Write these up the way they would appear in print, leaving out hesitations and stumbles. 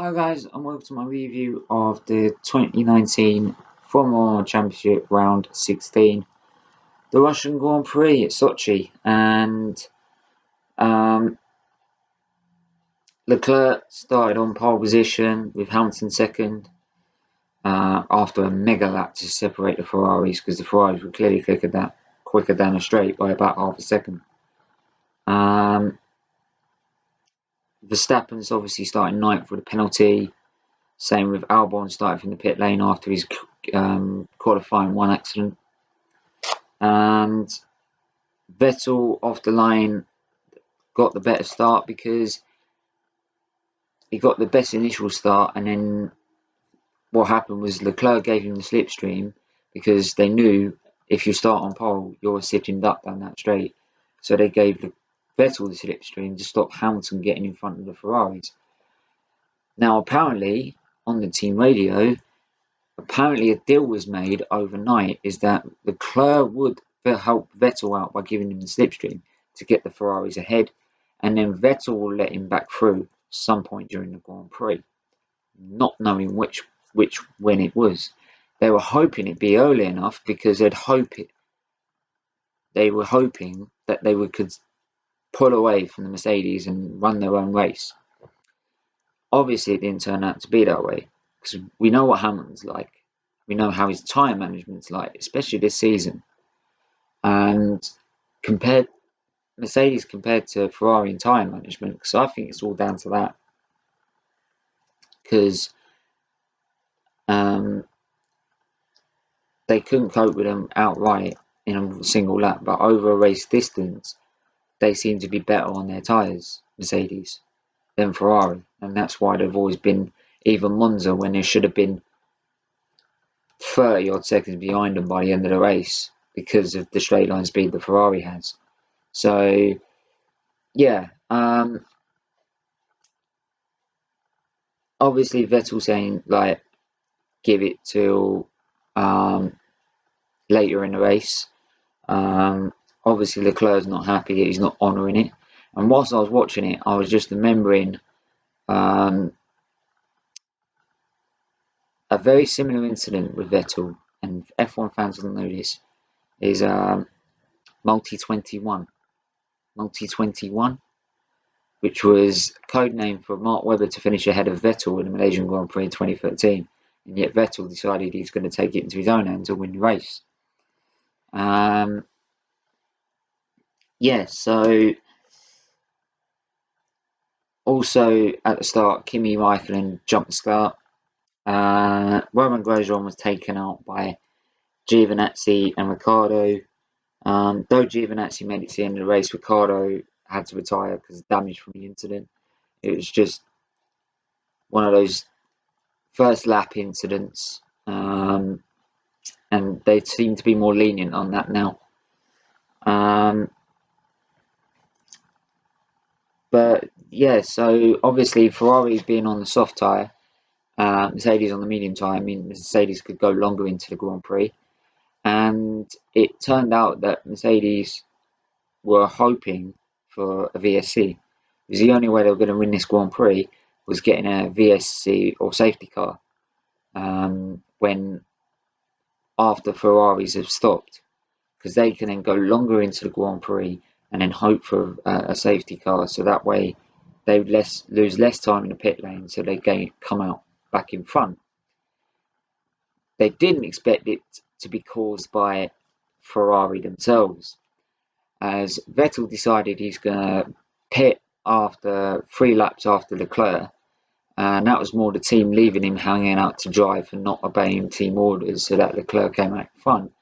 Hi guys, and welcome to my review of the 2019 Formula 1 Championship Round 16, the Russian Grand Prix at Sochi, and um, Leclerc started on pole position with Hamilton second after a mega lap to separate the Ferraris because the Ferraris were clearly quicker down the straight by about half a second. Verstappen's obviously starting ninth with a penalty. Same with Albon starting from the pit lane after his qualifying one accident. And Vettel off the line got the better start because he got the best initial start, and then what happened was Leclerc gave him the slipstream because they knew if you start on pole, you're sitting duck down that straight. So they gave Vettel the slipstream to stop Hamilton getting in front of the Ferraris. Now, apparently, on the team radio, a deal was made overnight is that Leclerc would help Vettel out by giving him the slipstream to get the Ferraris ahead, and then Vettel will let him back through some point during the Grand Prix, not knowing when it was. They were hoping it'd be early enough because they were hoping that they could pull away from the Mercedes and run their own race. Obviously, it didn't turn out to be that way because we know what Hamilton's like. We know how his tyre management's like, especially this season. And Mercedes compared to Ferrari in tyre management, because I think it's all down to that. Because they couldn't cope with them outright in a single lap, but over a race distance, they seem to be better on their tyres, Mercedes, than Ferrari. And that's why they've always been, even Monza, when they should have been 30 odd seconds behind them by the end of the race because of the straight line speed that Ferrari has. So, yeah, obviously Vettel saying like give it till later in the race. Obviously Leclerc's not happy that he's not honouring it. And whilst I was watching it, I was just remembering a very similar incident with Vettel, and F1 fans will know this, is Multi-21. Multi-21, which was code name for Mark Webber to finish ahead of Vettel in the Malaysian Grand Prix in 2013. And yet Vettel decided he's going to take it into his own hands and win the race. So also at the start, Kimi Raikkonen jumped the start. Roman Grosjean was taken out by Giovinazzi and Ricciardo. Though Giovinazzi made it to the end of the race, Ricciardo had to retire because of damage from the incident. It was just one of those first lap incidents, and they seem to be more lenient on that now. But yeah, so obviously Ferrari being on the soft tyre, Mercedes on the medium tyre, I mean Mercedes could go longer into the Grand Prix. And it turned out that Mercedes were hoping for a VSC. Because the only way they were going to win this Grand Prix was getting a VSC or safety car when after Ferraris have stopped. Because they can then go longer into the Grand Prix and then hope for a safety car. So that way they would lose less time in the pit lane, so they come out back in front. They didn't expect it to be caused by Ferrari themselves, as Vettel decided he's going to pit after 3 laps after Leclerc, and that was more the team leaving him hanging out to dry for not obeying team orders, so that Leclerc came out front.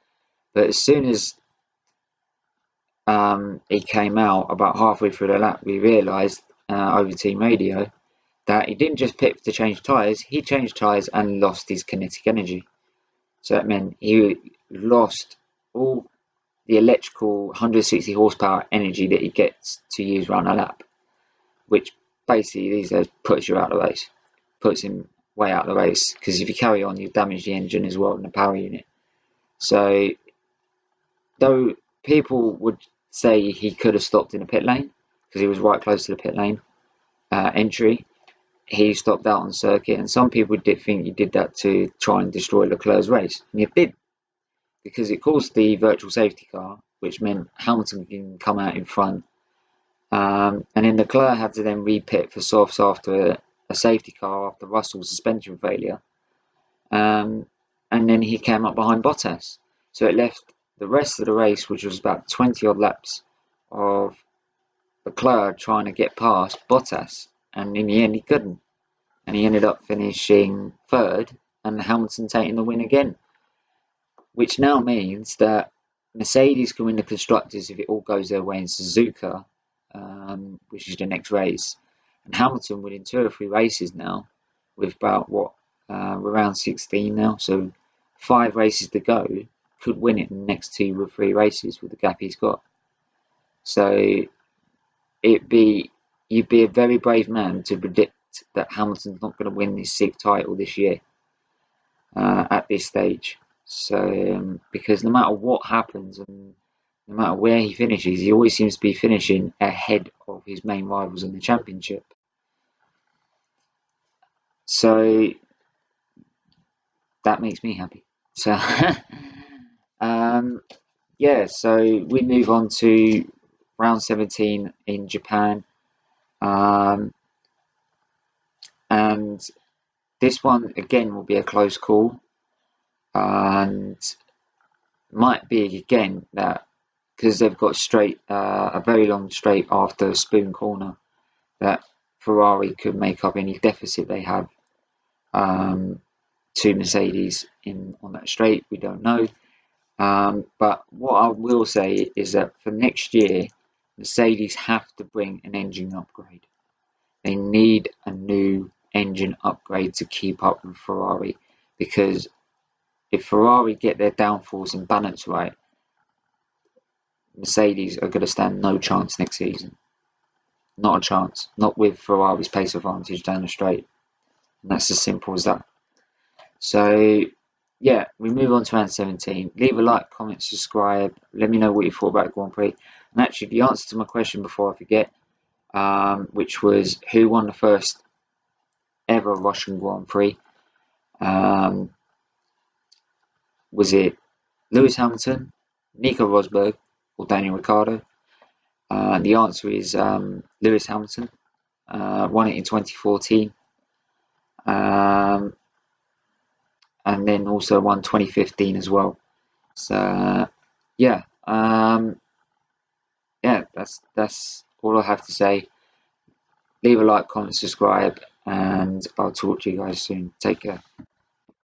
But as soon as he came out about halfway through the lap, we realised over team radio that he didn't just pit to change tyres, he changed tyres and lost his kinetic energy. So that meant he lost all the electrical 160 horsepower energy that he gets to use around a lap, which basically these days puts you out of the race, puts him way out of the race, because if you carry on, you damage the engine as well and the power unit. So, though people would say he could have stopped in the pit lane because he was right close to the pit lane entry, he stopped out on circuit, and some people did think he did that to try and destroy Leclerc's race, and it did, because it caused the virtual safety car, which meant Hamilton can come out in front, and then Leclerc had to then repit for softs after a safety car after Russell's suspension failure, um, and then he came up behind Bottas, so it left the rest of the race, which was about 20 odd laps of Leclerc trying to get past Bottas, and in the end he couldn't, and he ended up finishing third, and Hamilton taking the win again, which now means that Mercedes can win the constructors if it all goes their way in Suzuka, which is the next race, and Hamilton winning 2 or 3 races now, with about we're around 16 now, so 5 races to go, could win it in the next 2 or 3 races with the gap he's got. So you'd be a very brave man to predict that Hamilton's not going to win his 6th title this year at this stage. So because no matter what happens and no matter where he finishes, he always seems to be finishing ahead of his main rivals in the championship. So that makes me happy. So yeah, so we move on to round 17 in Japan, and this one again will be a close call, and might be again that because they've got a very long straight after Spoon Corner, that Ferrari could make up any deficit they have to Mercedes on that straight. We don't know. But what I will say is that for next year, Mercedes have to bring an engine upgrade. They need a new engine upgrade to keep up with Ferrari, because if Ferrari get their downforce and balance right, Mercedes are going to stand no chance next season. Not a chance. Not with Ferrari's pace advantage down the straight. And that's as simple as that. So, yeah, we move on to round 17. Leave a like, comment, subscribe. Let me know what you thought about Grand Prix. And actually, the answer to my question before I forget, which was who won the first ever Russian Grand Prix? Was it Lewis Hamilton, Nico Rosberg, or Daniel Ricciardo? The answer is Lewis Hamilton. Won it in 2014. And then also won 2015 as well. So yeah, that's all I have to say. Leave a like, comment, subscribe, and I'll talk to you guys soon. Take care.